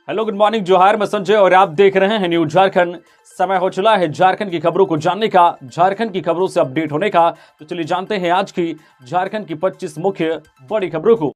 Hello, good morning, जोहार। मैं संजय और आप देख रहे हैं न्यूज झारखंड। समय हो चला है झारखंड की खबरों को जानने का, झारखंड की खबरों से अपडेट होने का। तो चलिए जानते हैं आज की झारखंड की 25 मुख्य बड़ी खबरों को।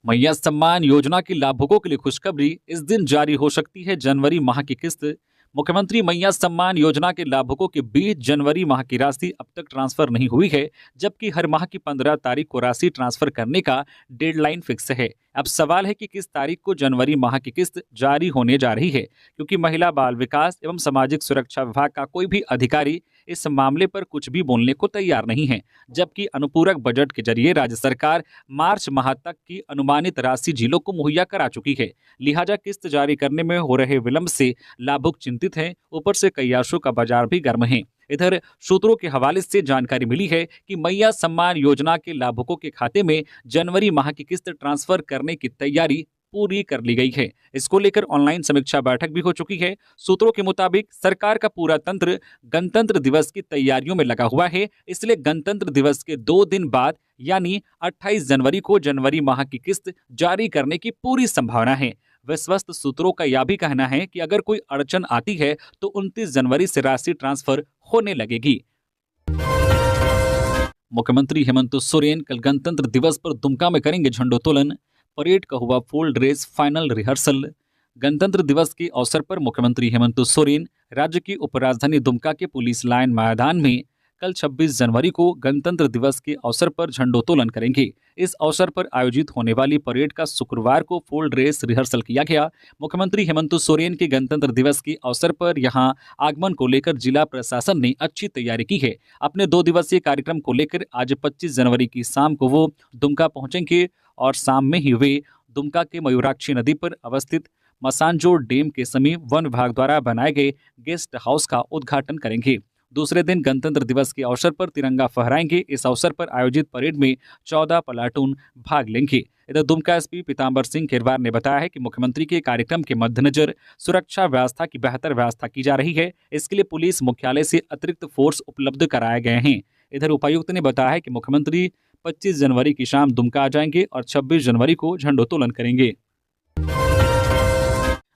मैया सम्मान योजना के लाभुकों के लिए खुशखबरी, इस दिन जारी हो सकती है जनवरी माह की किस्त। मुख्यमंत्री मैया सम्मान योजना के लाभुकों के 20 जनवरी माह की राशि अब तक ट्रांसफर नहीं हुई है, जबकि हर माह की 15 तारीख को राशि ट्रांसफर करने का डेडलाइन फिक्स है। अब सवाल है कि किस तारीख को जनवरी माह की किस्त जारी होने जा रही है, क्योंकि महिला बाल विकास एवं सामाजिक सुरक्षा विभाग का कोई भी अधिकारी इस मामले पर कुछ भी बोलने को तैयार नहीं है। जबकि अनुपूरक बजट के जरिए राज्य सरकार मार्च माह तक की अनुमानित राशि जिलों को मुहैया करा चुकी है। लिहाजा किस्त जारी करने में हो रहे विलंब से लाभुक चिंतित हैं। ऊपर से कैयासों का बाजार भी गर्म है। इधर सूत्रों के हवाले से जानकारी मिली है कि मैया सम्मान योजना के लाभुकों के खाते में जनवरी माह की किस्त ट्रांसफर करने की तैयारी पूरी कर ली गई है। इसको लेकर ऑनलाइन समीक्षा बैठक भी हो चुकी है। सूत्रों के मुताबिक सरकार का पूरा तंत्र गणतंत्र दिवस की तैयारियों में लगा हुआ है, इसलिए गणतंत्र दिवस के 2 दिन बाद यानी 28 जनवरी को जनवरी माह की किस्त जारी करने की पूरी संभावना है। विश्वस्त सूत्रों का यह भी कहना है कि अगर कोई अड़चन आती है तो 29 जनवरी से राशि ट्रांसफर होने लगेगी। मुख्यमंत्री हेमंत सोरेन कल गणतंत्र दिवस पर दुमका में करेंगे झंडोत्तोलन। परेड का हुआ फुल ड्रेस फाइनल रिहर्सल। गणतंत्र दिवस के अवसर पर मुख्यमंत्री हेमंत सोरेन राज्य की उपराजधानी दुमका के पुलिस लाइन मैदान में कल 26 जनवरी को गणतंत्र दिवस के अवसर पर झंडोत्तोलन करेंगे। इस अवसर पर आयोजित होने वाली परेड का शुक्रवार को फुल ड्रेस रिहर्सल किया गया। मुख्यमंत्री हेमंत सोरेन के गणतंत्र दिवस के अवसर पर यहां आगमन को लेकर जिला प्रशासन ने अच्छी तैयारी की है। अपने 2 दिवसीय कार्यक्रम को लेकर आज 25 जनवरी की शाम को वो दुमका पहुंचेंगे और शाम में ही वे दुमका के मयूराक्षी नदी पर अवस्थित मसानजोड़ डैम के समीप वन विभाग द्वारा बनाए गए गेस्ट हाउस का उद्घाटन करेंगे। दूसरे दिन गणतंत्र दिवस के अवसर पर तिरंगा फहराएंगे। इस अवसर पर आयोजित परेड में 14 प्लाटून भाग लेंगे। इधर दुमका एसपी पीताम्बर सिंह खिरवार ने बताया है कि मुख्यमंत्री के कार्यक्रम के मद्देनजर सुरक्षा व्यवस्था की बेहतर व्यवस्था की जा रही है। इसके लिए पुलिस मुख्यालय से अतिरिक्त फोर्स उपलब्ध कराए गए हैं। इधर उपायुक्त ने बताया है कि मुख्यमंत्री 25 जनवरी की शाम दुमका आ जाएंगे और 26 जनवरी को झंडोत्तोलन करेंगे।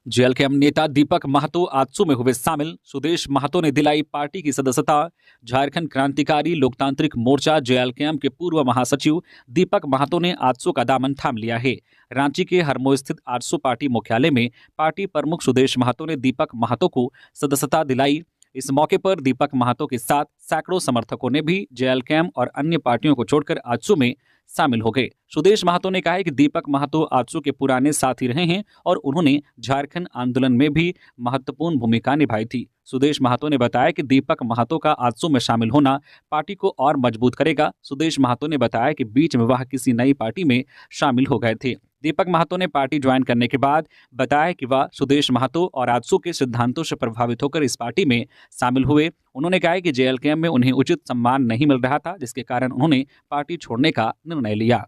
जेएलकेएम नेता दीपक महतो आजसू में हुए शामिल। सुदेश महतो ने दिलाई पार्टी की सदस्यता। झारखंड क्रांतिकारी लोकतांत्रिक मोर्चा जेएलकेएम के पूर्व महासचिव दीपक महतो ने आजसू का दामन थाम लिया है। रांची के हरमो स्थित आजसू पार्टी मुख्यालय में पार्टी प्रमुख सुदेश महतो ने दीपक महतो को सदस्यता दिलाई। इस मौके पर दीपक महतो के साथ सैकड़ों समर्थकों ने भी जेएलकेएम और अन्य पार्टियों को छोड़कर आजसू में शामिल हो गए। सुदेश महतो ने कहा है कि दीपक महतो आजसू के पुराने साथी रहे हैं और उन्होंने झारखंड आंदोलन में भी महत्वपूर्ण भूमिका निभाई थी। सुदेश महतो ने बताया कि दीपक महतो का आजसू में शामिल होना पार्टी को और मजबूत करेगा। सुदेश महतो ने बताया कि बीच में वह किसी नई पार्टी में शामिल हो गए थे। दीपक महतो ने पार्टी ज्वाइन करने के बाद बताया कि वह सुदेश महतो और आजसू के सिद्धांतों से प्रभावित होकर इस पार्टी में शामिल हुए। उन्होंने कहा कि जेएलकेएम में उन्हें उचित सम्मान नहीं मिल रहा था, जिसके कारण उन्होंने पार्टी छोड़ने का निर्णय लिया।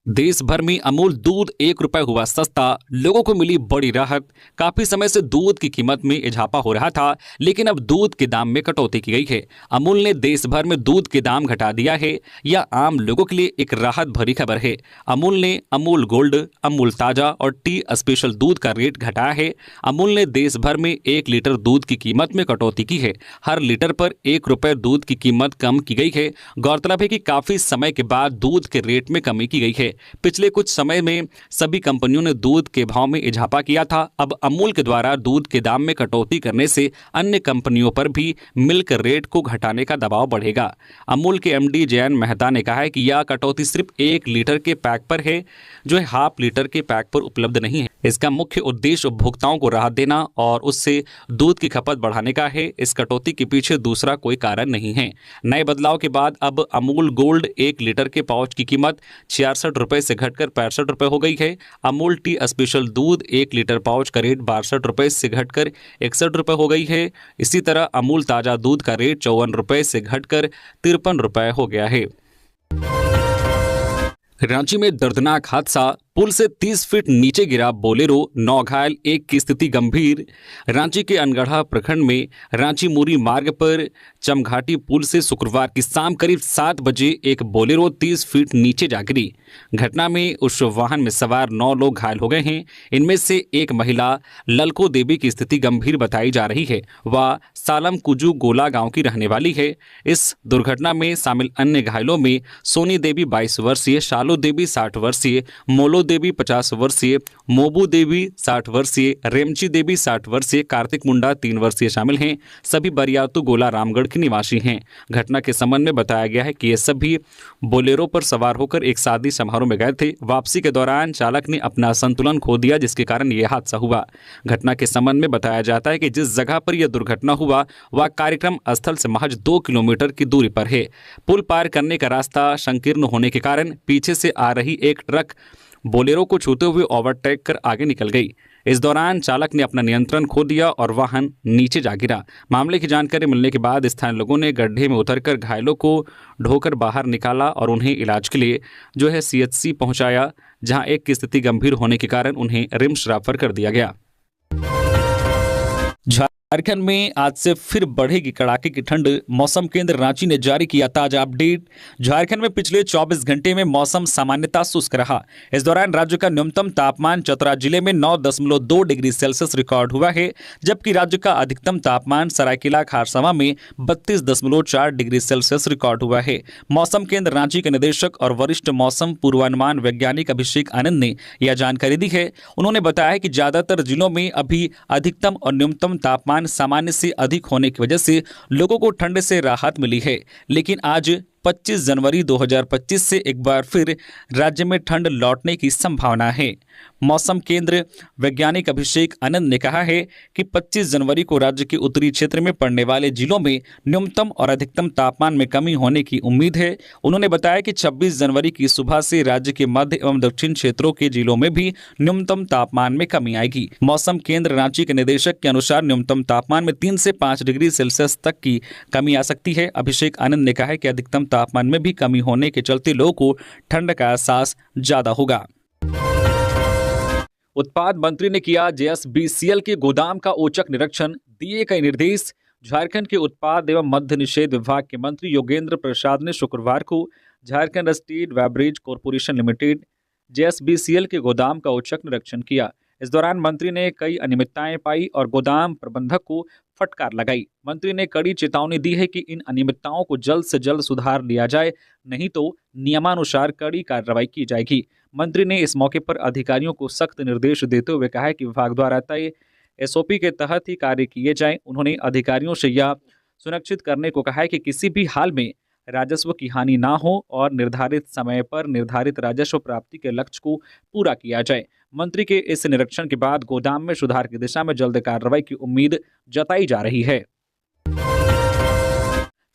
देश भर में अमूल दूध 1 रुपए हुआ सस्ता, लोगों को मिली बड़ी राहत। काफी समय से दूध की कीमत में इजाफा हो रहा था, लेकिन अब दूध के दाम में कटौती की गई है। अमूल ने देश भर में दूध के दाम घटा दिया है। यह आम लोगों के लिए एक राहत भरी खबर है। अमूल ने अमूल गोल्ड, अमूल ताजा और टी स्पेशल दूध का रेट घटाया है। अमूल ने देश भर में 1 लीटर दूध की कीमत में कटौती की है। हर लीटर पर 1 रुपए दूध की कीमत कम की गई है। गौरतलब है कि काफी समय के बाद दूध के रेट में कमी की गई है। पिछले कुछ समय में सभी कंपनियों ने दूध के भाव में इजाफा किया था। अब अमूल के द्वारा दूध के दाम में कटौती करने से अन्य कंपनियों पर भी मिल्क रेट को घटाने का दबाव बढ़ेगा। अमूल के एमडी जयंत मेहता ने कहा है कि यह कटौती सिर्फ 1 लीटर के पैक पर है, जो है हाफ लीटर के पैक पर उपलब्ध नहीं है। इसका मुख्य उद्देश्य उपभोक्ताओं को राहत देना और उससे दूध की खपत बढ़ाने का है। इस कटौती के पीछे दूसरा कोई कारण नहीं है। नए बदलाव के बाद अब अमूल गोल्ड 1 लीटर के पाउच की कीमत 66 रुपए से घटकर 65 रुपए हो गई है। अमूल टी स्पेशल दूध 1 लीटर पाउच का रेट 62 रुपए से घटकर 61 रुपए हो गई है। इसी तरह अमूल ताजा दूध का रेट 54 रुपए से घटकर 53 रुपए हो गया है। रांची में दर्दनाक हादसा, पुल से 30 फीट नीचे गिरा बोलेरो, 9 घायल, एक की स्थिति गंभीर। रांची के अनगढ़ा प्रखंड में रांची मुरी मार्ग पर चमघाटी पुल से शुक्रवार की शाम करीब 7 बजे एक बोलेरो 30 फीट नीचे जा गिरी। घटना में उस वाहन में सवार 9 लोग घायल हो गए हैं। इनमें से एक महिला ललको देवी की स्थिति गंभीर बताई जा रही है। वह सालम कुजू गोला गांव की रहने वाली है। इस दुर्घटना में शामिल अन्य घायलों में सोनी देवी 22 वर्षीय, शालू देवी 60 वर्षीय, मोलो देवी 50 वर्षीय, मोबू देवी 60 वर्षीय, रेमची देवी 60 वर्षीय, कार्तिक मुंडा 3 वर्षीय शामिल हैं। सभी बरियातू गोला रामगढ़ के निवासी हैं। घटना के संबंध में बताया गया है कि ये सभी बोलेरो पर सवार होकर एक शादी समारोह में गए थे। वापसी के दौरान चालक ने अपना संतुलन खो दिया, जिसके कारण यह हादसा हुआ। घटना के संबंध में बताया जाता है कि जिस जगह पर यह दुर्घटना हुआ वह कार्यक्रम स्थल से महज 2 किलोमीटर की दूरी पर है। पुल पार करने का रास्ता संकीर्ण होने के कारण पीछे से आ रही एक ट्रक बोलेरो को छूते हुए ओवरटेक कर आगे निकल गई। इस दौरान चालक ने अपना नियंत्रण खो दिया और वाहन नीचे जा गिरा। मामले की जानकारी मिलने के बाद स्थानीय लोगों ने गड्ढे में उतरकर घायलों को ढोकर बाहर निकाला और उन्हें इलाज के लिए CHC पहुंचाया, जहां एक की स्थिति गंभीर होने के कारण उन्हें रिम्स रेफर कर दिया गया। झारखंड में आज से फिर बढ़ेगी कड़ाके की ठंड। मौसम केंद्र रांची ने जारी किया ताजा अपडेट। झारखंड में पिछले 24 घंटे में मौसम सामान्यतः शुष्क रहा। इस दौरान राज्य का न्यूनतम तापमान चतरा जिले में 9.2 डिग्री सेल्सियस रिकॉर्ड हुआ है, जबकि राज्य का अधिकतम तापमान सरायकेला खारसावा में 32.4 डिग्री सेल्सियस रिकॉर्ड हुआ है। मौसम केंद्र रांची के निदेशक और वरिष्ठ मौसम पूर्वानुमान वैज्ञानिक अभिषेक आनंद ने यह जानकारी दी है। उन्होंने बताया कि ज्यादातर जिलों में अभी अधिकतम और न्यूनतम तापमान सामान्य से अधिक होने की वजह से लोगों को ठंड से राहत मिली है, लेकिन आज 25 जनवरी 2025 से एक बार फिर राज्य में ठंड लौटने की संभावना है। मौसम केंद्र वैज्ञानिक अभिषेक आनंद ने कहा है कि 25 जनवरी को राज्य के उत्तरी क्षेत्र में पड़ने वाले जिलों में न्यूनतम और अधिकतम तापमान में कमी होने की उम्मीद है। उन्होंने बताया कि 26 जनवरी की सुबह से राज्य के मध्य एवं दक्षिण क्षेत्रों के जिलों में भी न्यूनतम तापमान में कमी आएगी। मौसम केंद्र रांची के निदेशक के अनुसार न्यूनतम तापमान में 3 से 5 डिग्री सेल्सियस तक की कमी आ सकती है। अभिषेक आनंद ने कहा है कि अधिकतम तापमान में भी कमी होने के चलते लोगों को ठंड का एहसास ज्यादा होगा। उत्पाद मंत्री ने किया JSBCL के गोदाम का औचक निरीक्षण, दिए कई निर्देश। झारखंड के उत्पाद एवं मद्य निषेध विभाग के मंत्री योगेंद्र प्रसाद ने शुक्रवार को Jharkhand state beverage corporation limited JSBCL के गोदाम का औचक निरीक्षण किया। इस दौरान मंत्री ने कई अनियमितताएं पाई और गोदाम प्रबंधक को फटकार लगाई। मंत्री ने कड़ी चेतावनी दी है कि इन अनियमितताओं को जल्द से जल्द सुधार लिया जाए, नहीं तो नियमानुसार कड़ी कार्रवाई की जाएगी। मंत्री ने इस मौके पर अधिकारियों को सख्त निर्देश देते हुए कहा है कि विभाग द्वारा तय SOP के तहत ही कार्य किए जाएं। उन्होंने अधिकारियों से यह सुनिश्चित करने को कहा है कि किसी भी हाल में राजस्व की हानि ना हो और निर्धारित समय पर निर्धारित राजस्व प्राप्ति के लक्ष्य को पूरा किया जाए। मंत्री के इस निरीक्षण के बाद गोदाम में सुधार की दिशा में जल्द कार्रवाई की उम्मीद जताई जा रही है।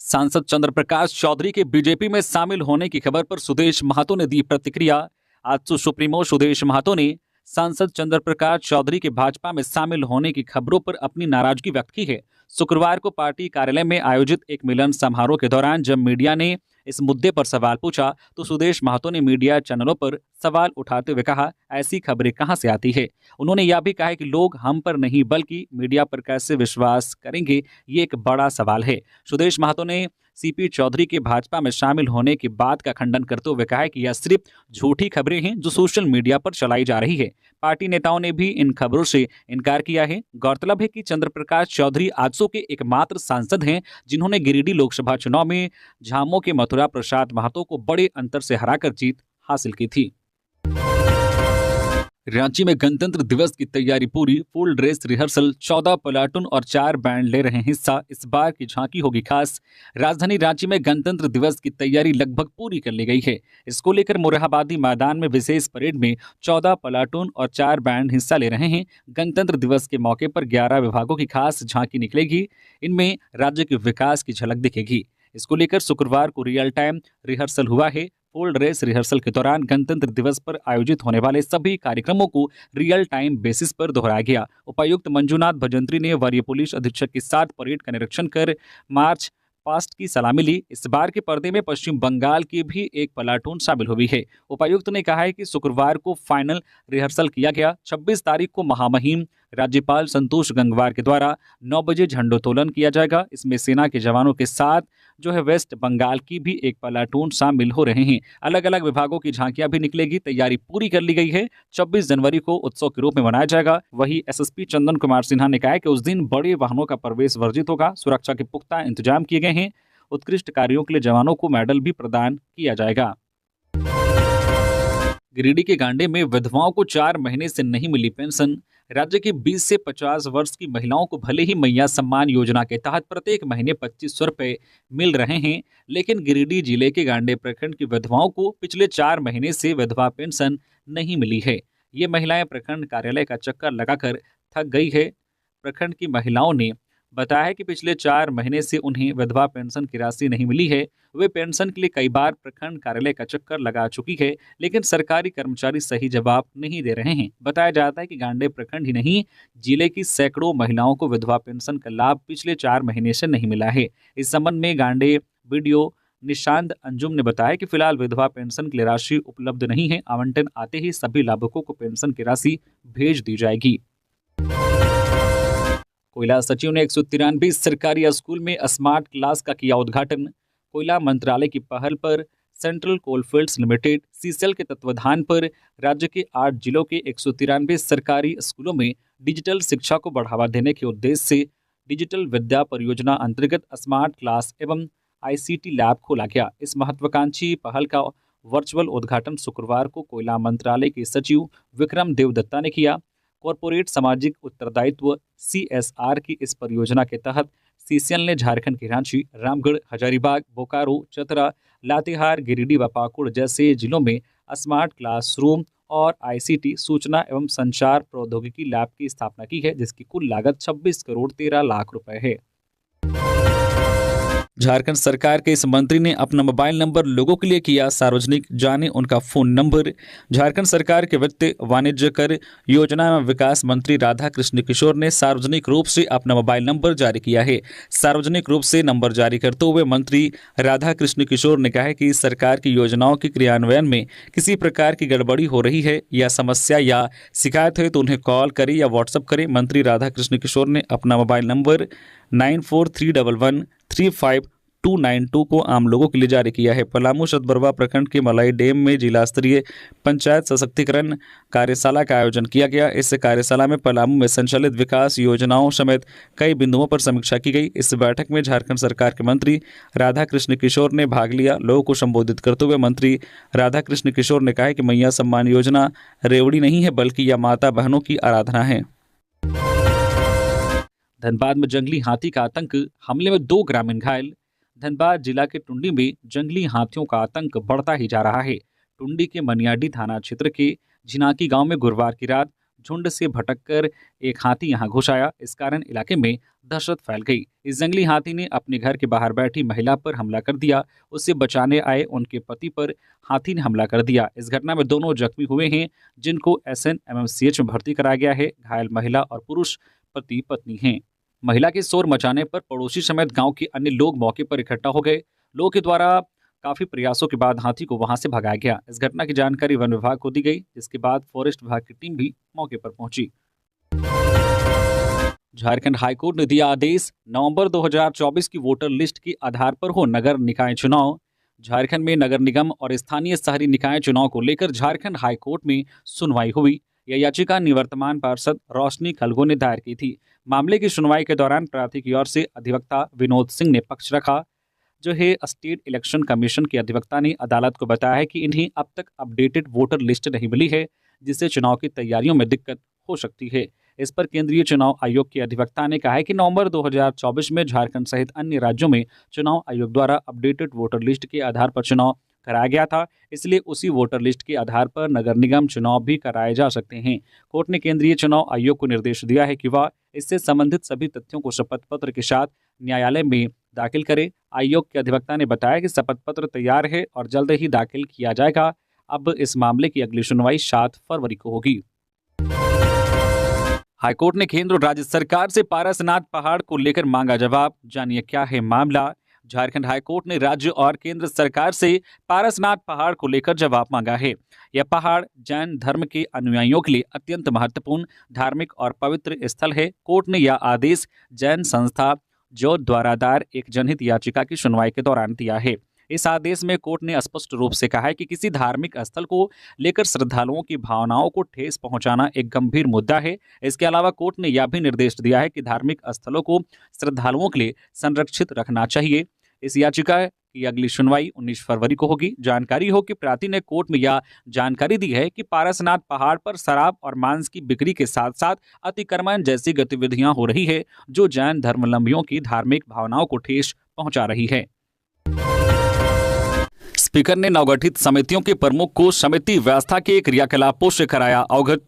सांसद चंद्र प्रकाश चौधरी के बीजेपी में शामिल होने की खबर पर सुदेश महतो ने दी प्रतिक्रिया। आजसू सुप्रीमो सुदेश महतो ने सांसद चंद्र प्रकाश चौधरी के भाजपा में शामिल होने की खबरों पर अपनी नाराजगी व्यक्त की है। शुक्रवार को पार्टी कार्यालय में आयोजित एक मिलन समारोह के दौरान जब मीडिया ने इस मुद्दे पर सवाल पूछा तो सुदेश महतो ने मीडिया चैनलों पर सवाल उठाते हुए कहा, ऐसी खबरें कहां से आती है। उन्होंने यह भी कहा कि लोग हम पर नहीं बल्कि मीडिया पर कैसे विश्वास करेंगे, ये एक बड़ा सवाल है। सुदेश महतो ने CP चौधरी के भाजपा में शामिल होने की बात का खंडन करते हुए कहा है कि यह सिर्फ झूठी खबरें हैं जो सोशल मीडिया पर चलाई जा रही है। पार्टी नेताओं ने भी इन खबरों से इनकार किया है। गौरतलब है कि चंद्र प्रकाश चौधरी आजसू के एकमात्र सांसद हैं जिन्होंने गिरिडीह लोकसभा चुनाव में झामो के मथुरा प्रसाद महतो को बड़े अंतर से हराकर जीत हासिल की थी। रांची में गणतंत्र दिवस की तैयारी पूरी, फुल ड्रेस रिहर्सल, 14 प्लाटून और 4 बैंड ले रहे हैं हिस्सा। इस बार की झांकी होगी खास। राजधानी रांची में गणतंत्र दिवस की तैयारी लगभग पूरी कर ली गई है। इसको लेकर मोरहाबादी मैदान में विशेष परेड में 14 प्लाटून और 4 बैंड हिस्सा ले रहे हैं। गणतंत्र दिवस के मौके पर 11 विभागों की खास झांकी निकलेगी। इनमें राज्य के विकास की झलक दिखेगी। इसको लेकर शुक्रवार को रियल टाइम रिहर्सल हुआ है। फुल ड्रेस रिहर्सल के दौरान गणतंत्र दिवस पर आयोजित होने वाले सभी कार्यक्रमों को रियल टाइम बेसिस पर दोहराया गया। उपायुक्त मंजूनाथ भजंत्री ने वरीय पुलिस अधीक्षक के साथ परेड का निरीक्षण कर मार्च फास्ट की सलामी ली। इस बार के पर्दे में पश्चिम बंगाल की भी एक प्लाटून शामिल हुई है। उपायुक्त ने कहा है कि शुक्रवार को फाइनल रिहर्सल किया गया। 26 तारीख को महामहिम राज्यपाल संतोष गंगवार के द्वारा 9 बजे झंडोत्तोलन किया जाएगा। इसमें सेना के जवानों के साथ वेस्ट बंगाल की भी एक प्लाटून शामिल हो रहे हैं। अलग अलग विभागों की झांकियां भी निकलेगी। तैयारी पूरी कर ली गई है। 26 जनवरी को उत्सव के रूप में मनाया जाएगा। वहीं एसएसपी चंदन कुमार सिन्हा ने कहा है कि उस दिन बड़े वाहनों का प्रवेश वर्जित होगा। सुरक्षा के पुख्ता इंतजाम किए गए हैं। उत्कृष्ट कार्यों के लिए जवानों को मेडल भी प्रदान किया जाएगा। गिरिडीह के गांडे में विधवाओं को 4 महीने से नहीं मिली पेंशन। राज्य की 20 से 50 वर्ष की महिलाओं को भले ही मैया सम्मान योजना के तहत प्रत्येक महीने 2500 रुपए मिल रहे हैं, लेकिन गिरिडीह जिले के गांडे प्रखंड की विधवाओं को पिछले 4 महीने से विधवा पेंशन नहीं मिली है। ये महिलाएं प्रखंड कार्यालय का चक्कर लगाकर थक गई है। प्रखंड की महिलाओं ने बताया कि पिछले 4 महीने से उन्हें विधवा पेंशन की राशि नहीं मिली है। वे पेंशन के लिए कई बार प्रखंड कार्यालय का चक्कर लगा चुकी है, लेकिन सरकारी कर्मचारी सही जवाब नहीं दे रहे हैं। बताया जाता है कि गांडे प्रखंड ही नहीं, जिले की सैकड़ों महिलाओं को विधवा पेंशन का लाभ पिछले 4 महीने से नहीं मिला है। इस संबंध में गांडे बीडीओ निशांत अंजुम ने बताया कि फिलहाल विधवा पेंशन की राशि उपलब्ध नहीं है। आवंटन आते ही सभी लाभुकों को पेंशन की राशि भेज दी जाएगी। कोयला सचिव ने 193 सरकारी स्कूल में स्मार्ट क्लास का किया उद्घाटन। कोयला मंत्रालय की पहल पर सेंट्रल कोलफील्ड्स लिमिटेड सीसीएल के तत्वाधान पर राज्य के 8 जिलों के 193 सरकारी स्कूलों में डिजिटल शिक्षा को बढ़ावा देने के उद्देश्य से डिजिटल विद्या परियोजना अंतर्गत स्मार्ट क्लास एवं आईसीटी लैब खोला गया। इस महत्वाकांक्षी पहल का वर्चुअल उद्घाटन शुक्रवार को कोयला मंत्रालय के सचिव विक्रम देवदत्ता ने किया। कॉरपोरेट सामाजिक उत्तरदायित्व CSR की इस परियोजना के तहत सीसीएल ने झारखंड के रांची, रामगढ़, हजारीबाग, बोकारो, चतरा, लातेहार, गिरिडीह व पाकुड़ जैसे जिलों में स्मार्ट क्लासरूम और आईसीटी सूचना एवं संचार प्रौद्योगिकी लैब की स्थापना की है, जिसकी कुल लागत 26 करोड़ 13 लाख रुपए है। झारखंड सरकार के इस मंत्री ने अपना मोबाइल नंबर लोगों के लिए किया सार्वजनिक, जाने उनका फोन नंबर। झारखंड सरकार के वित्त, वाणिज्य, कर, योजना एवं विकास मंत्री राधा कृष्ण किशोर ने सार्वजनिक रूप से अपना मोबाइल नंबर जारी किया है। सार्वजनिक रूप से नंबर जारी करते हुए मंत्री राधा कृष्ण किशोर ने कहा है कि सरकार की योजनाओं के क्रियान्वयन में किसी प्रकार की गड़बड़ी हो रही है या समस्या या शिकायत है तो उन्हें कॉल करें या व्हाट्सएप करें। मंत्री राधा कृष्ण किशोर ने अपना मोबाइल नंबर 9431135292 को आम लोगों के लिए जारी किया है। पलामू सतबरवा प्रखंड के मलाई डैम में जिला स्तरीय पंचायत सशक्तिकरण कार्यशाला का आयोजन किया गया। इस कार्यशाला में पलामू में संचालित विकास योजनाओं समेत कई बिंदुओं पर समीक्षा की गई। इस बैठक में झारखंड सरकार के मंत्री राधा कृष्ण किशोर ने भाग लिया। लोगों को संबोधित करते हुए मंत्री राधा कृष्ण किशोर ने कहा कि मैया सम्मान योजना रेवड़ी नहीं है, बल्कि यह माता बहनों की आराधना है। धनबाद में जंगली हाथी का आतंक, हमले में 2 ग्रामीण घायल। धनबाद जिला के टुंडी में जंगली हाथियों का आतंक बढ़ता ही जा रहा है। टुंडी के मनियाडी थाना क्षेत्र के झिनाकी गांव में गुरुवार की रात झुंड से भटककर एक हाथी यहां घुस आया। इस कारण इलाके में दहशत फैल गई। इस जंगली हाथी ने अपने घर के बाहर बैठी महिला पर हमला कर दिया। उससे बचाने आए उनके पति पर हाथी ने हमला कर दिया। इस घटना में दोनों जख्मी हुए हैं, जिनको SNMMCH में भर्ती कराया गया है। घायल महिला और पुरुष पति पत्नी हैं। महिला के शोर मचाने पर पड़ोसी समेत गांव के अन्य लोग मौके पर इकट्ठा हो गए। लोगों के द्वारा काफी प्रयासों के बाद हाथी को वहां से भगाया गया। इस घटना की जानकारी वन विभाग को दी गई, जिसके बाद फॉरेस्ट विभाग की टीम भी मौके पर पहुंची। झारखंड हाईकोर्ट ने दिया आदेश, नवंबर 2024 की वोटर लिस्ट के आधार पर हो नगर निकाय चुनाव। झारखंड में नगर निगम और स्थानीय शहरी निकाय चुनाव को लेकर झारखंड हाईकोर्ट में सुनवाई हुई। यह याचिका निवर्तमान पार्षद रोशनी खलगो ने दायर की थी। मामले की सुनवाई के दौरान प्रार्थी की ओर से अधिवक्ता विनोद सिंह ने पक्ष रखा। स्टेट इलेक्शन कमीशन के अधिवक्ता ने अदालत को बताया है कि इन्हें अब तक अपडेटेड वोटर लिस्ट नहीं मिली है, जिससे चुनाव की तैयारियों में दिक्कत हो सकती है। इस पर केंद्रीय चुनाव आयोग के अधिवक्ता ने कहा है कि नवंबर 2024 में झारखंड सहित अन्य राज्यों में चुनाव आयोग द्वारा अपडेटेड वोटर लिस्ट के आधार पर चुनाव कराया गया था, इसलिए उसी वोटर लिस्ट के आधार पर नगर निगम चुनाव भी कराए जा सकते हैं। कोर्ट ने केंद्रीय चुनाव आयोग को निर्देश दिया है कि वह इससे संबंधित सभी तथ्यों को शपथ पत्र के साथ न्यायालय में दाखिल करे। आयोग के अधिवक्ता ने बताया कि शपथ पत्र तैयार है और जल्द ही दाखिल किया जाएगा। अब इस मामले की अगली सुनवाई 7 फरवरी को होगी। हाईकोर्ट ने केंद्र और राज्य सरकार से पारसनाथ पहाड़ को लेकर मांगा जवाब। जानिए क्या है मामला। झारखंड हाईकोर्ट ने राज्य और केंद्र सरकार से पारसनाथ पहाड़ को लेकर जवाब मांगा है। यह पहाड़ जैन धर्म के अनुयायियों के लिए अत्यंत महत्वपूर्ण धार्मिक और पवित्र स्थल है। कोर्ट ने यह आदेश जैन संस्था जो द्वारा दायर एक जनहित याचिका की सुनवाई के दौरान दिया है। इस आदेश में कोर्ट ने स्पष्ट रूप से कहा है कि किसी धार्मिक स्थल को लेकर श्रद्धालुओं की भावनाओं को ठेस पहुंचाना एक गंभीर मुद्दा है। इसके अलावा कोर्ट ने यह भी निर्देश दिया है कि धार्मिक स्थलों को श्रद्धालुओं के लिए संरक्षित रखना चाहिए। इस याचिका की अगली सुनवाई 19 फरवरी को होगी। जानकारी हो कि प्रार्थी ने कोर्ट में यह जानकारी दी है कि पारसनाथ पहाड़ पर शराब और मांस की बिक्री के साथ साथ अतिक्रमण जैसी गतिविधियां हो रही है, जो जैन धर्मावलंबियों की धार्मिक भावनाओं को ठेस पहुंचा रही है। स्पीकर ने नवगठित समितियों के प्रमुख को समिति व्यवस्था के क्रियाकलापों से कराया अवगत।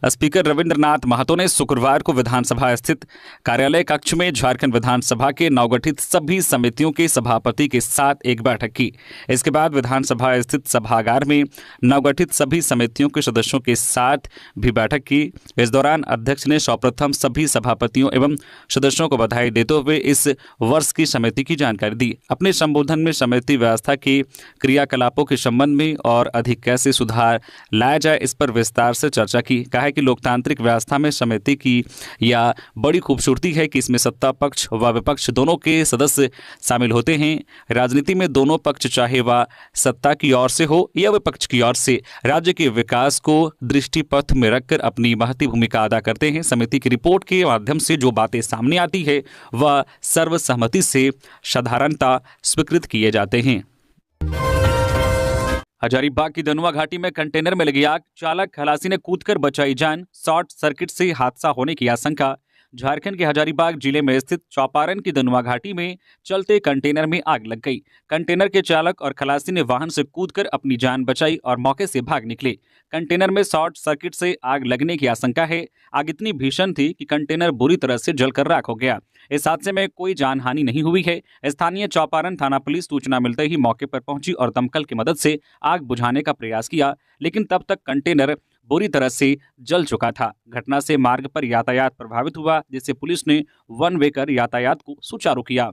स्पीकर रविंद्रनाथ महतो ने शुक्रवार को विधानसभा स्थित कार्यालय कक्ष में झारखंड विधानसभा के नवगठित सभी समितियों के सभापति के साथ एक बैठक की। इसके बाद विधानसभा स्थित सभागार में नवगठित सभी समितियों के सदस्यों के साथ भी बैठक की। इस दौरान अध्यक्ष ने सर्वप्रथम सभी सभापतियों एवं सदस्यों को बधाई देते हुए इस वर्ष की समिति की जानकारी दी। अपने संबोधन में समिति व्यवस्था के क्रियाकलापों के संबंध में और अधिक कैसे सुधार लाया जाए, इस पर विस्तार से चर्चा की। कहा कि लोकतांत्रिक व्यवस्था में समिति की यह बड़ी खूबसूरती है कि इसमें सत्ता पक्ष व विपक्ष दोनों के सदस्य शामिल होते हैं। राजनीति में दोनों पक्ष, चाहे वह सत्ता की ओर से हो या विपक्ष की ओर से, राज्य के विकास को दृष्टिपथ में रखकर अपनी महती भूमिका अदा करते हैं। समिति की रिपोर्ट के माध्यम से जो बातें सामने आती है वह सर्वसम्मति से साधारणता स्वीकृत किए जाते हैं। हजारीबाग की धनुआ घाटी में कंटेनर में लगी आग, चालक खलासी ने कूदकर बचाई जान, शॉर्ट सर्किट से हादसा होने की आशंका। झारखंड के हजारीबाग जिले में स्थित चौपारण की धनुआ घाटी में चलते कंटेनर में आग लग गई। कंटेनर के चालक और खलासी ने वाहन से कूदकर अपनी जान बचाई और मौके से भाग निकले। कंटेनर में शॉर्ट सर्किट से आग लगने की आशंका है। आग इतनी भीषण थी कि कंटेनर बुरी तरह से जलकर राख हो गया। इस हादसे में कोई जानहानि नहीं हुई है। स्थानीय चौपारण थाना पुलिस सूचना मिलते ही मौके पर पहुंची और दमकल की मदद से आग बुझाने का प्रयास किया, लेकिन तब तक कंटेनर बुरी तरह से जल चुका था। घटना से मार्ग पर यातायात प्रभावित हुआ, जिससे पुलिस ने वन वे कर यातायात को सुचारू किया।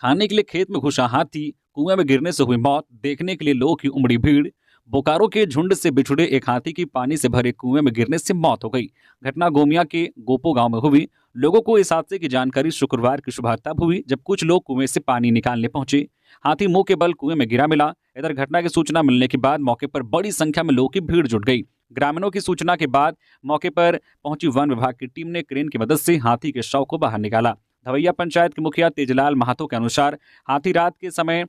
खाने के लिए खेत में घुसा हाथी, कुएं में गिरने से हुई मौत, देखने के लिए लोगों की उमड़ी भीड़। बोकारो के झुंड से बिछुड़े एक हाथी की पानी से भरे कुएं में गिरने से मौत हो गई। घटना गोमिया के गोपो गांव में हुई। लोगों को इस हादसे की जानकारी शुक्रवार की सुबह तब हुई जब कुछ लोग कुएं से पानी निकालने पहुंचे। हाथी मुंह के बल कुएं में गिरा मिला। इधर घटना की सूचना मिलने के बाद मौके पर बड़ी संख्या में लोगों की भीड़ जुट गई। ग्रामीणों की सूचना के बाद मौके पर पहुंची वन विभाग की टीम ने क्रेन की मदद से हाथी के शव को बाहर निकाला। धवैया पंचायत के मुखिया तेजलाल महतो के अनुसार हाथी रात के समय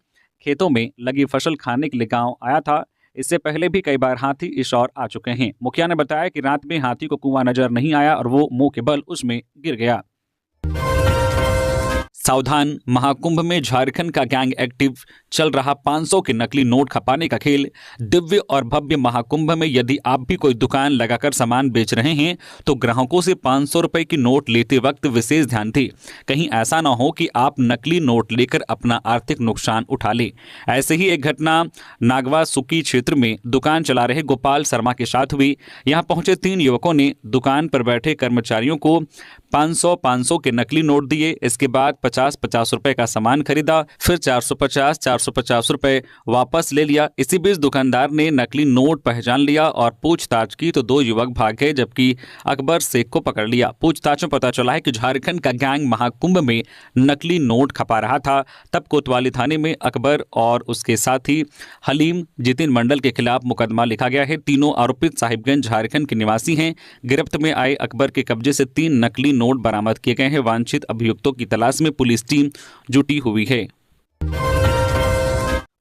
खेतों में लगी फसल खाने के लिए गांव आया था। इससे पहले भी कई बार हाथी इस ओर आ चुके हैं। मुखिया ने बताया कि रात में हाथी को कुआं नजर नहीं आया और वो मुंह के बल उसमें गिर गया। सावधान, महाकुंभ में झारखंड का गैंग एक्टिव, चल रहा 500 के नकली नोट खपाने का खेल। दिव्य और भव्य महाकुंभ में यदि आप भी कोई दुकान लगाकर सामान बेच रहे हैं तो ग्राहकों से 500 रुपए की नोट लेते वक्त विशेष ध्यान दें। कहीं ऐसा ना हो कि आप नकली नोट लेकर अपना आर्थिक नुकसान उठा ले। ऐसे ही एक घटना नागवा सुकी क्षेत्र में दुकान चला रहे गोपाल शर्मा के साथ हुई। यहाँ पहुंचे 3 युवकों ने दुकान पर बैठे कर्मचारियों को 500 के नकली नोट दिए। इसके बाद 50 रुपए का सामान खरीदा, फिर 450 रुपए वापस ले लिया। इसी बीच दुकानदार ने नकली नोट पहचान लिया और पूछताछ की तो 2 युवक भाग गए, जबकि अकबर शेख को पकड़ लिया। पूछताछ में पता चला है कि झारखंड का गैंग महाकुंभ में नकली नोट खपा रहा था। तब कोतवाली थाने में अकबर और उसके साथी हलीम जितिन मंडल के खिलाफ मुकदमा लिखा गया है। तीनों आरोपित साहिबगंज झारखंड के निवासी हैं। गिरफ्त में आए अकबर के कब्जे से 3 नकली नोट बरामद किए गए हैं। वांछित अभियुक्तों की तलाश में पुलिस टीम जुटी हुई है।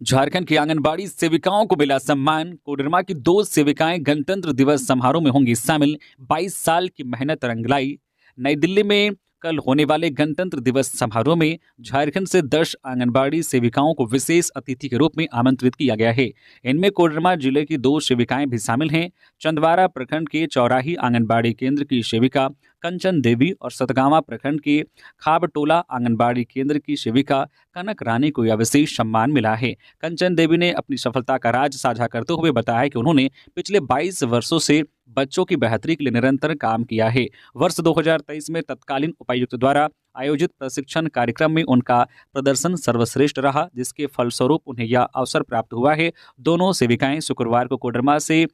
झारखंड की आंगनबाड़ी सेविकाओं को मिला सम्मान। कोडरमा की 2 सेविकाएं गणतंत्र दिवस समारोह में होंगी शामिल। 22 साल की मेहनत रंग लाई। नई दिल्ली में कल होने वाले गणतंत्र दिवस समारोह में झारखंड से 10 आंगनबाड़ी सेविकाओं को विशेष अतिथि के रूप में आमंत्रित किया गया है। इनमें कोडरमा जिले की 2 सेविकाएं भी शामिल हैं। चंदवारा प्रखंड के चौराही आंगनबाड़ी केंद्र की सेविका कंचन देवी और सतगावा प्रखंड के खाबटोला आंगनबाड़ी केंद्र की सेविका कनक रानी को यह विशेष सम्मान मिला है। कंचन देवी ने अपनी सफलता का राज साझा करते हुए बताया कि उन्होंने पिछले 22 वर्षों से बच्चों की बेहतरी के लिए निरंतर काम किया है। वर्ष 2023 में तत्कालीन उपायुक्त द्वारा आयोजित प्रशिक्षण कार्यक्रम में उनका प्रदर्शन सर्वश्रेष्ठ रहा, जिसके फलस्वरूप उन्हें यह अवसर प्राप्त हुआ है। दोनों सेविकाएं शुक्रवार को कोडरमा से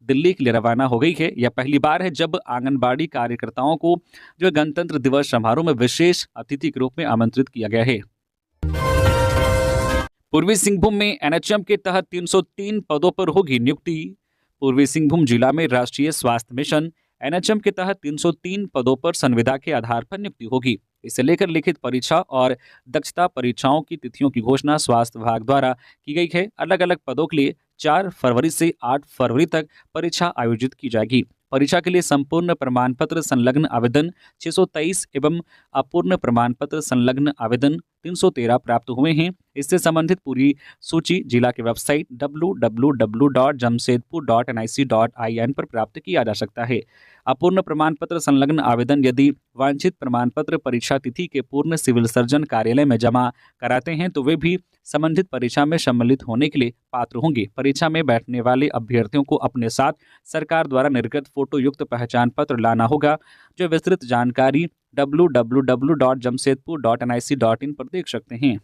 दिल्ली के लिए रवाना हो गई है। यह पहली बार है जब आंगनबाड़ी कार्यकर्ताओं को जो गणतंत्र दिवस समारोह में विशेष अतिथि के रूप में आमंत्रित किया गया है। पूर्वी सिंहभूम में एनएचएम के तहत 303 पदों पर होगी नियुक्ति। पूर्वी सिंहभूम जिला में राष्ट्रीय स्वास्थ्य मिशन एनएचएम के तहत 303 पदों पर संविदा के आधार पर नियुक्ति होगी। इसे लेकर लिखित परीक्षा और दक्षता परीक्षाओं की तिथियों की घोषणा स्वास्थ्य विभाग द्वारा की गई है। अलग अलग पदों के लिए 4 फरवरी से 8 फरवरी तक परीक्षा आयोजित की जाएगी। परीक्षा के लिए संपूर्ण प्रमाण पत्र संलग्न आवेदन 623 एवं अपूर्ण प्रमाण पत्र संलग्न आवेदन 313 प्राप्त हुए हैं। इससे संबंधित पूरी सूची जिला के वेबसाइट www.jamshedpur.nic.in पर प्राप्त किया जा सकता है। अपूर्ण प्रमाण पत्र संलग्न आवेदन यदि वांछित प्रमाण पत्र परीक्षा तिथि के पूर्ण सिविल सर्जन कार्यालय में जमा कराते हैं तो वे भी संबंधित परीक्षा में सम्मिलित होने के लिए पात्र होंगे। परीक्षा में बैठने वाले अभ्यर्थियों को अपने साथ सरकार द्वारा निर्गत फोटो युक्त पहचान पत्र लाना होगा। जो विस्तृत जानकारी www.jamshedpur.nic.in पर देख सकते हैं।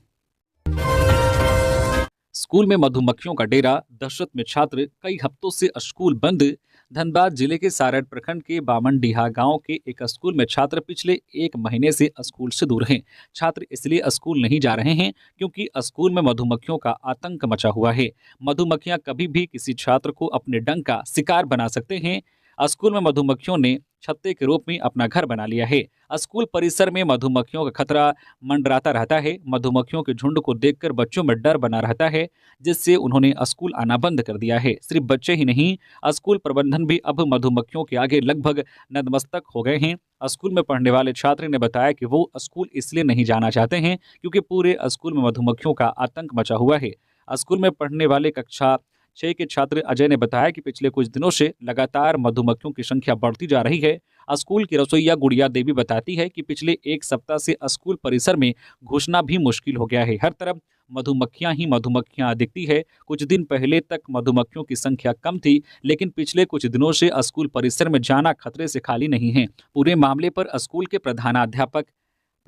स्कूल में मधुमक्खियों का डेरा, दहशत में छात्र, कई हफ्तों से स्कूल बंद। धनबाद जिले के सारड प्रखंड के बामनडीहा गांव के एक स्कूल में छात्र पिछले 1 महीने से स्कूल से दूर हैं। छात्र इसलिए स्कूल नहीं जा रहे हैं क्योंकि स्कूल में मधुमक्खियों का आतंक मचा हुआ है। मधुमक्खियां कभी भी किसी छात्र को अपने डंक का शिकार बना सकते हैं। स्कूल में मधुमक्खियों ने छत्ते के रूप में अपना घर बना लिया है। स्कूल परिसर में मधुमक्खियों का खतरा मंडराता रहता है। मधुमक्खियों के झुंड को देखकर बच्चों में डर बना रहता है, जिससे उन्होंने स्कूल आना बंद कर दिया है। सिर्फ बच्चे ही नहीं, स्कूल प्रबंधन भी अब मधुमक्खियों के आगे लगभग नतमस्तक हो गए हैं। स्कूल में पढ़ने वाले छात्र ने बताया कि वो स्कूल इसलिए नहीं जाना चाहते हैं क्योंकि पूरे स्कूल में मधुमक्खियों का आतंक मचा हुआ है। स्कूल में पढ़ने वाले कक्षा 6 के छात्र अजय ने बताया कि पिछले कुछ दिनों से लगातार मधुमक्खियों की संख्या बढ़ती जा रही है। स्कूल की रसोइया गुड़िया देवी बताती है कि पिछले 1 सप्ताह से स्कूल परिसर में घुसना भी मुश्किल हो गया है। हर तरफ मधुमक्खियां ही मधुमक्खियां दिखती है। कुछ दिन पहले तक मधुमक्खियों की संख्या कम थी, लेकिन पिछले कुछ दिनों से स्कूल परिसर में जाना खतरे से खाली नहीं है। पूरे मामले पर स्कूल के प्रधानाध्यापक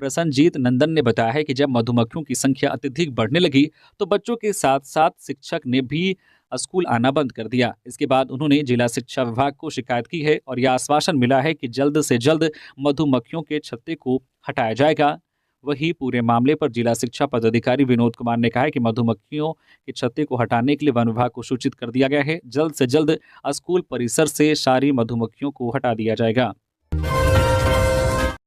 प्रसन्नजीत नंदन ने बताया है कि जब मधुमक्खियों की संख्या अत्यधिक बढ़ने लगी तो बच्चों के साथ साथ शिक्षक ने भी स्कूल आना बंद कर दिया। इसके बाद उन्होंने जिला शिक्षा विभाग को शिकायत की है और यह आश्वासन मिला है कि जल्द से जल्द मधुमक्खियों के छत्ते को हटाया जाएगा। वहीं पूरे मामले पर जिला शिक्षा पदाधिकारी विनोद कुमार ने कहा है कि मधुमक्खियों के छत्ते को हटाने के लिए वन विभाग को सूचित कर दिया गया है। जल्द से जल्द स्कूल परिसर से सारी मधुमक्खियों को हटा दिया जाएगा।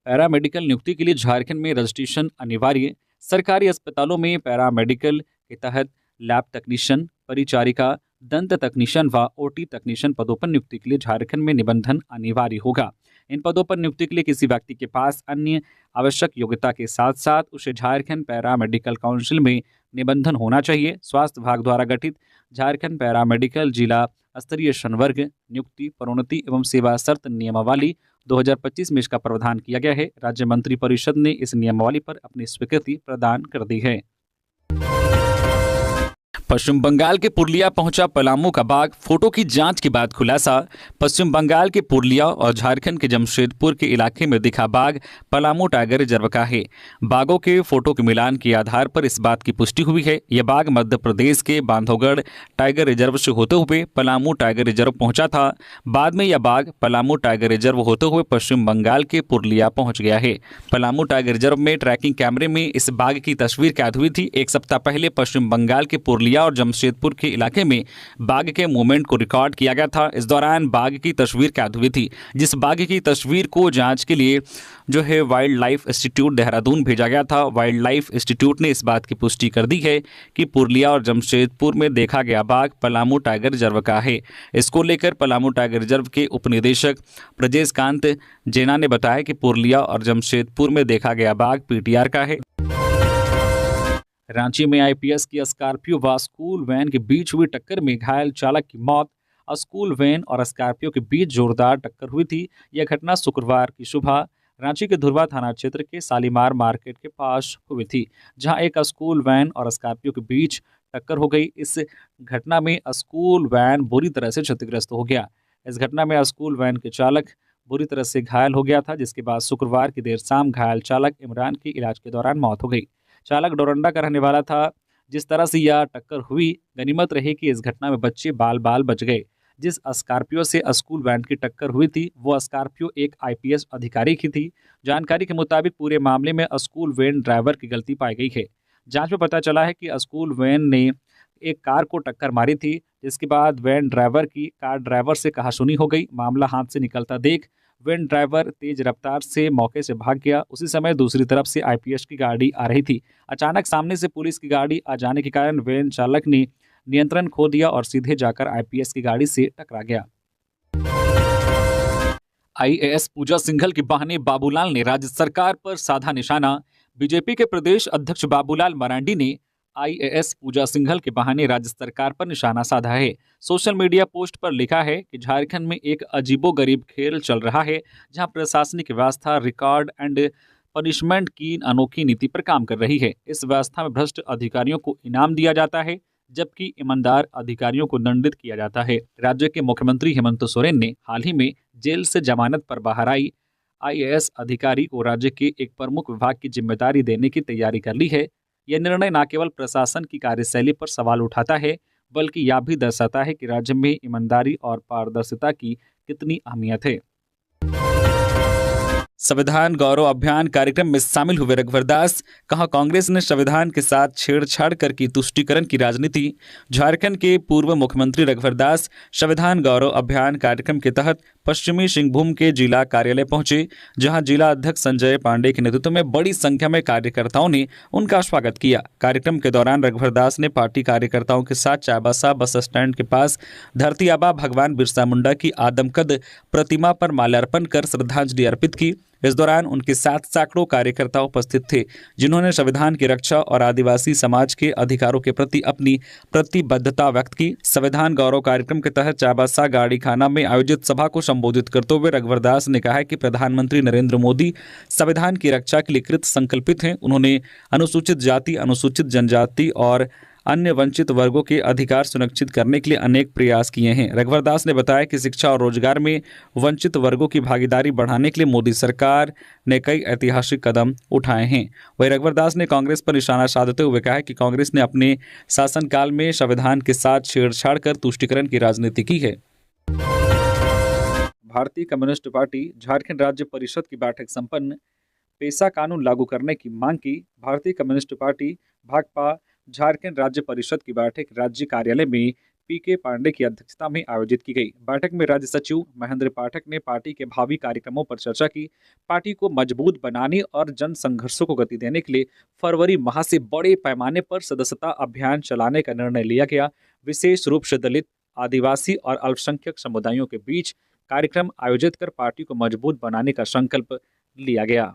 पैरामेडिकल नियुक्ति के लिए झारखंड में रजिस्ट्रेशन अनिवार्य। सरकारी अस्पतालों में पैरामेडिकल के तहत लैब तकनीशियन, परिचारिका, दंत तकनीशियन व ओटी तकनीशियन पदों पर नियुक्ति के लिए झारखंड में निबंधन अनिवार्य होगा। इन पदों पर नियुक्ति के लिए किसी व्यक्ति के पास अन्य आवश्यक योग्यता के साथ साथ उसे झारखंड पैरामेडिकल काउंसिल में निबंधन होना चाहिए। स्वास्थ्य विभाग द्वारा गठित झारखंड पैरामेडिकल जिला स्तरीय संवर्ग नियुक्ति, प्रोन्नति एवं सेवा शर्त नियमावली 2025 में इसका प्रावधान किया गया है। राज्य मंत्री परिषद ने इस नियमावली पर अपनी स्वीकृति प्रदान कर दी है। पश्चिम बंगाल के पुरुलिया पहुंचा पलामू का बाघ, फोटो की जांच के बाद खुलासा। पश्चिम बंगाल के पुरुलिया और झारखंड के जमशेदपुर के इलाके में दिखा बाघ पलामू टाइगर रिजर्व का है। बाघों के फोटो के मिलान के आधार पर इस बात की पुष्टि हुई है। यह बाघ मध्य प्रदेश के बांधवगढ़ टाइगर रिजर्व से होते हुए पलामू टाइगर रिजर्व पहुंचा था। बाद में यह बाघ पलामू टाइगर रिजर्व होते हुए पश्चिम बंगाल के पुरुलिया पहुंच गया है। पलामू टाइगर रिजर्व में ट्रैकिंग कैमरे में इस बाघ की तस्वीर कैद हुई थी। 1 सप्ताह पहले पश्चिम बंगाल के पुरुलिया और जमशेदपुर के इलाके में बाघ के मूवमेंट को रिकॉर्ड किया गया था। इस दौरान बाघ की तस्वीर कैद हुई थी, जिस बाघ की तस्वीर को जांच के लिए जो है वाइल्ड लाइफ इंस्टीट्यूट देहरादून भेजा गया था। वाइल्ड लाइफ इंस्टीट्यूट ने इस बात की पुष्टि कर दी है कि पुरुलिया और जमशेदपुर में देखा गया बाघ पलामू टाइगर रिजर्व का है। इसको लेकर पलामू टाइगर रिजर्व के उपनिदेशक ब्रजेश कांत जेना ने बताया कि पुरुलिया और जमशेदपुर में देखा गया बाघ पीटीआर का है। रांची में आईपीएस की स्कॉर्पियो व स्कूल वैन के बीच हुई टक्कर में घायल चालक की मौत। स्कूल वैन और स्कॉर्पियो के बीच जोरदार टक्कर हुई थी। यह घटना शुक्रवार की सुबह रांची के धुरवा थाना क्षेत्र के शालीमार मार्केट के पास हुई थी, जहां एक स्कूल वैन और स्कॉर्पियो के बीच टक्कर हो गई। इस घटना में स्कूल वैन बुरी तरह से क्षतिग्रस्त हो गया। इस घटना में स्कूल वैन के चालक बुरी तरह से घायल हो गया था, जिसके बाद शुक्रवार की देर शाम घायल चालक इमरान की इलाज के दौरान मौत हो गई। चालक डोरंडा का रहने वाला था। जिस तरह से यह टक्कर हुई, गनीमत रही कि इस घटना में बच्चे बाल बाल बच गए। जिस स्कॉर्पियो से स्कूल वैन की टक्कर हुई थी, वो स्कॉर्पियो एक आईपीएस अधिकारी की थी। जानकारी के मुताबिक पूरे मामले में स्कूल वैन ड्राइवर की गलती पाई गई है। जांच में पता चला है कि स्कूल वैन ने एक कार को टक्कर मारी थी, जिसके बाद वैन ड्राइवर की कार ड्राइवर से कहासुनी हो गई। मामला हाथ से निकलता देख वैन ड्राइवर तेज रफ्तार से मौके से भाग गया। उसी समय दूसरी तरफ से आईपीएस की गाड़ी आ रही थी। अचानक सामने से पुलिस की गाड़ी आ जाने के कारण वैन चालक ने नियंत्रण खो दिया और सीधे जाकर आईपीएस की गाड़ी से टकरा गया। आईएएस पूजा सिंघल के बहाने बाबूलाल ने राज्य सरकार पर साधा निशाना। बीजेपी के प्रदेश अध्यक्ष बाबूलाल मरांडी ने आईएएस पूजा सिंघल के बहाने राज्य सरकार पर निशाना साधा है। सोशल मीडिया पोस्ट पर लिखा है कि झारखंड में एक अजीबोगरीब खेल चल रहा है, जहां प्रशासनिक व्यवस्था रिकॉर्ड एंड पनिशमेंट की अनोखी नीति पर काम कर रही है। इस व्यवस्था में भ्रष्ट अधिकारियों को इनाम दिया जाता है, जबकि ईमानदार अधिकारियों को दंडित किया जाता है। राज्य के मुख्यमंत्री हेमंत सोरेन ने हाल ही में जेल से जमानत पर बाहर आई आईएएस अधिकारी को राज्य के एक प्रमुख विभाग की जिम्मेदारी देने की तैयारी कर ली है। यह निर्णय न केवल प्रशासन की कार्यशैली पर सवाल उठाता है, बल्कि यह भी दर्शाता है कि राज्य में ईमानदारी और पारदर्शिता की कितनी अहमियत है। संविधान गौरव अभियान कार्यक्रम में शामिल हुए रघुवर दास। कहा, कांग्रेस ने संविधान के साथ छेड़छाड़ कर की तुष्टीकरण की राजनीति। झारखंड के पूर्व मुख्यमंत्री रघुवर दास संविधान गौरव अभियान कार्यक्रम के तहत पश्चिमी सिंहभूम के जिला कार्यालय पहुंचे, जहां जिला अध्यक्ष संजय पांडे के नेतृत्व में बड़ी संख्या में कार्यकर्ताओं ने उनका स्वागत किया। कार्यक्रम के दौरान रघुवर दास ने पार्टी कार्यकर्ताओं के साथ चाईबासा बस स्टैंड के पास धरती आबा भगवान बिरसा मुंडा की आदमकद प्रतिमा पर माल्यार्पण कर श्रद्धांजलि अर्पित की। इस दौरान उनके साथ सैकड़ों कार्यकर्ता उपस्थित थे, जिन्होंने संविधान की रक्षा और आदिवासी समाज के अधिकारों के प्रति अपनी प्रतिबद्धता व्यक्त की। संविधान गौरव कार्यक्रम के तहत चाईबासा गाड़ी खाना में आयोजित सभा को संबोधित करते हुए रघुवर दास ने कहा कि प्रधानमंत्री नरेंद्र मोदी संविधान की रक्षा के लिए कृत संकल्पित हैं। उन्होंने अनुसूचित जाति, अनुसूचित जनजाति और अन्य वंचित वर्गों के अधिकार सुनिश्चित करने के लिए अनेक प्रयास किए हैं। रघुवर दास ने बताया कि शिक्षा और रोजगार में वंचित वर्गों की भागीदारी बढ़ाने के लिए मोदी सरकार ने कई ऐतिहासिक कदम उठाए हैं। वहीं रघुवर दास ने कांग्रेस पर निशाना साधते हुए कहा कि कांग्रेस ने अपने शासनकाल में संविधान के साथ छेड़छाड़ कर तुष्टीकरण की राजनीति की है। भारतीय कम्युनिस्ट पार्टी झारखंड राज्य परिषद की बैठक संपन्न। पेशा कानून लागू करने की मांग की। भारतीय कम्युनिस्ट पार्टी भाकपा झारखंड राज्य परिषद की बैठक राज्य कार्यालय में पीके पांडे की अध्यक्षता में आयोजित की गई। बैठक में राज्य सचिव महेंद्र पाठक ने पार्टी के भावी कार्यक्रमों पर चर्चा की। पार्टी को मजबूत बनाने और जन संघर्षों को गति देने के लिए फरवरी माह से बड़े पैमाने पर सदस्यता अभियान चलाने का निर्णय लिया गया। विशेष रूप से दलित, आदिवासी और अल्पसंख्यक समुदायों के बीच कार्यक्रम आयोजित कर पार्टी को मजबूत बनाने का संकल्प लिया गया।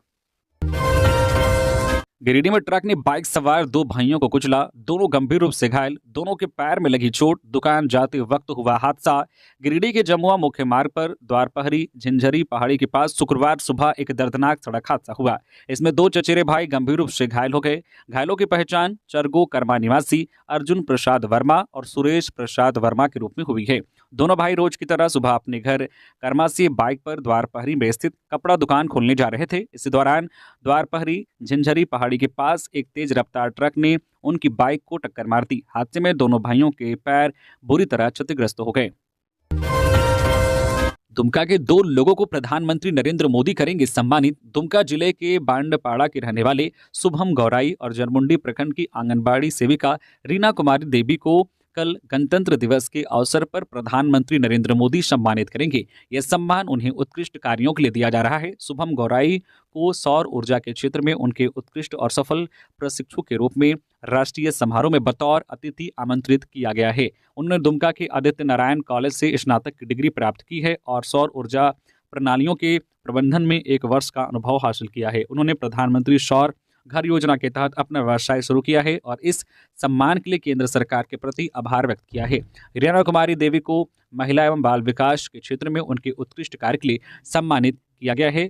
गिरिडीह में ट्रक ने बाइक सवार दो भाइयों को कुचला, दोनों गंभीर रूप से घायल, दोनों के पैर में लगी चोट। दुकान जाते वक्त हुआ हादसा। गिरिडीह के जमुआ मुख्य मार्ग पर द्वारपहरी झिंझरी पहाड़ी के पास शुक्रवार सुबह एक दर्दनाक सड़क हादसा हुआ। इसमें दो चचेरे भाई गंभीर रूप से घायल हो गए। घायलों की पहचान चरगो कर्मा निवासी अर्जुन प्रसाद वर्मा और सुरेश प्रसाद वर्मा के रूप में हुई है। दोनों भाई रोज की तरह सुबह अपने घर कर्मा से बाइक पर द्वारपहरी में स्थित कपड़ा दुकान खोलने जा रहे थे। इसी दौरान द्वारपहरी झिंझरी पहाड़ी के पास एक तेज रफ्तार ट्रक ने उनकी बाइक को टक्कर मार दी। हादसे में दोनों भाइयों के पैर बुरी तरह क्षतिग्रस्त हो गए। दुमका के दो लोगों को प्रधानमंत्री नरेंद्र मोदी करेंगे सम्मानित। दुमका जिले के बांडपाड़ा के रहने वाले शुभम गौराई और जरमुंडी प्रखंड की आंगनबाड़ी सेविका रीना कुमारी देवी को कल गणतंत्र दिवस के अवसर पर प्रधानमंत्री नरेंद्र मोदी सम्मानित करेंगे। यह सम्मान उन्हें उत्कृष्ट कार्यों के लिए दिया जा रहा है। शुभम गौराई को सौर ऊर्जा के क्षेत्र में उनके उत्कृष्ट और सफल प्रशिक्षु के रूप में राष्ट्रीय समारोह में बतौर अतिथि आमंत्रित किया गया है। उन्होंने दुमका के आदित्य नारायण कॉलेज से स्नातक की डिग्री प्राप्त की है और सौर ऊर्जा प्रणालियों के प्रबंधन में 1 वर्ष का अनुभव हासिल किया है। उन्होंने प्रधानमंत्री सौर घर योजना के तहत अपना व्यवसाय शुरू किया है और इस सम्मान के लिए केंद्र सरकार के प्रति आभार व्यक्त किया है। रीना कुमारी देवी को महिला एवं बाल विकास के क्षेत्र में उनके उत्कृष्ट कार्य के लिए सम्मानित किया गया है।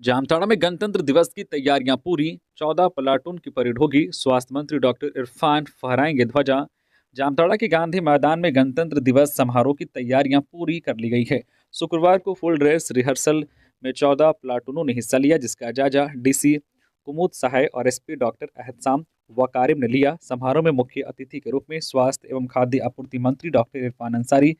जामताड़ा में गणतंत्र दिवस की तैयारियां पूरी। 14 प्लाटून की परेड होगी। स्वास्थ्य मंत्री डॉक्टर इरफान फहराएंगे ध्वजा। जामताड़ा के गांधी मैदान में गणतंत्र दिवस समारोह की तैयारियां पूरी कर ली गई है। शुक्रवार को फुल ड्रेस रिहर्सल में 14 प्लाटूनों ने हिस्सा लिया, जिसका जायजा डीसी कुमुद सहाय और एसपी डॉक्टर एहतसाम वकारिम ने लिया। समारोह में मुख्य अतिथि के रूप में स्वास्थ्य एवं खाद्य आपूर्ति मंत्री डॉक्टर इरफान अंसारी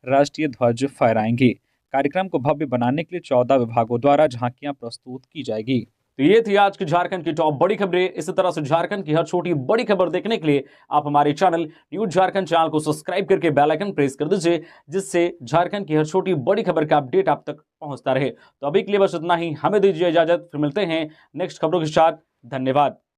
राष्ट्रीय ध्वज फहराएंगे। कार्यक्रम को भव्य बनाने के लिए 14 विभागों द्वारा झांकियां प्रस्तुत की जाएगी। तो ये थी आज की झारखंड की टॉप बड़ी खबरें। इसी तरह से झारखंड की हर छोटी बड़ी खबर देखने के लिए आप हमारे चैनल न्यूज झारखंड चैनल को सब्सक्राइब करके बेल आइकन प्रेस कर दीजिए, जिससे झारखंड की हर छोटी बड़ी खबर का अपडेट आप तक पहुंचता रहे। तो अभी के लिए बस इतना ही, हमें दीजिए इजाजत, फिर मिलते हैं नेक्स्ट खबरों के साथ। धन्यवाद।